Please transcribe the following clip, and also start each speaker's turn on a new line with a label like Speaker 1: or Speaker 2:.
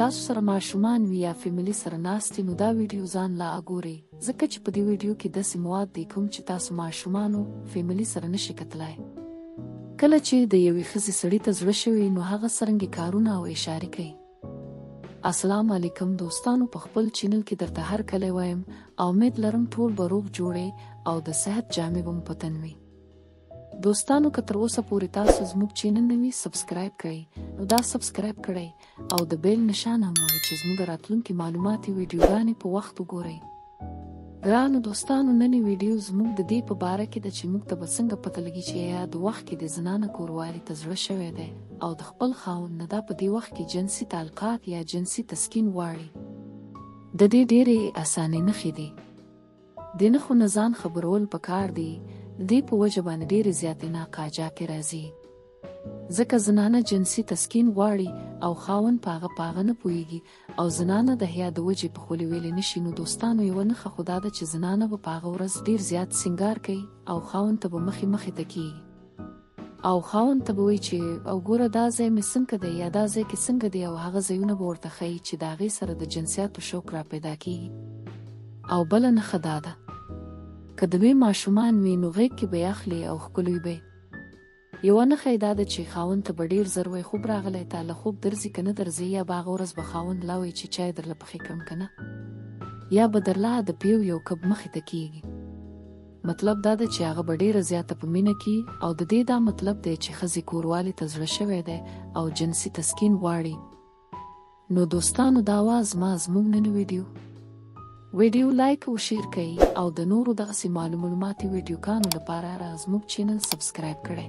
Speaker 1: تاسو سره ماشومان وي یا فیملی سره ناست نو دا ویډیو ځان لا اګورئ، ځکه چې په دې ویډیو کې داسې مواد دی کوم چې تاسو ماشومانو فیملی سره نشئ کتلای. کله چې د یوې ښځې سړي ته زړه شوي نو هغه څرنګه کارونه او اشارې کوي. السلام علیکم دوستانو، په خپل چینل کې درته هر کله وایم او امید لرم ټول به روغ جوړې او د صحت جامې به مو په تن وي. دوستانو که تر اوسه پورې تاسو زموږ چینل نه وي سبسکرایب کړئ، نو دا سبسکرایب کړئ او د بیل نشان هم ووهئ چې زموږ د راتلونکي معلوماتي ویډیوګانې په وخت وګورئ. ګرانو دوستانو، نننۍ ویډیو زموږ د دې په باره کې ده چې موږ ته به څنګه پته لګي چې یا د وخت کې د زنانه کوروالي ته زړه شوی دی او د خپل خاوند نه دا په دې وخت کې جنسي تعلقات یا جنسي تسکین غواړي. د دې ډېرې اسانې نښې دي. د نښو نه ځان خبرول پکار دي. د دې په وجه باندې ډېرې زیاتې ناقاجاکې راځي، ځکه زنانه جنسي تسکین غواړي او خاوند په هغه نه پوهېږي او زنانه د حیا د وجې په خولې ویلې نشي. نو دوستانو، یوه نښه خو دا ده چې زنانه به په هغه ورځ ډېر زیات سینګار کوي او خاوند ته به مخې ته کېږي او خاوند ته به وایي چې او ګوره دا ځای مې څنګه دی یا دا ځای کې څنګه دی، او هغه ځایونه به ورته ښیي چې د هغې سره د جنسیاتو شوق را پیدا کېږي. او بله نښه دا ده، که د دوی ماشومان وي نو غېږ کې به یې اخلي او ښکلوي به یې. یوه نښه یې دا ده چې خاوند ته به ډېر زر وایي خوب راغلی، تا له خوب درځي که نه درځي، یا به هغه ورځ به خاوند لا وایي چې چای درله پخې کړم که نه، یا به درله د پیو یو کب مخې ته کېږي. مطلب دا ده چې هغه به ډېره زیاته په مینه کې، او د دې دا مطلب دی چې ښځې کوروالي ته زړه شوی دی او جنسي تسکین غواړي. نو دوستانو، دا وه زموږ نن ویډیو لایک او شیر کړئ او د نورو دغسې معلوماتي ویډیوګانو لپاره زموږ چینل سبسکرایب کړئ.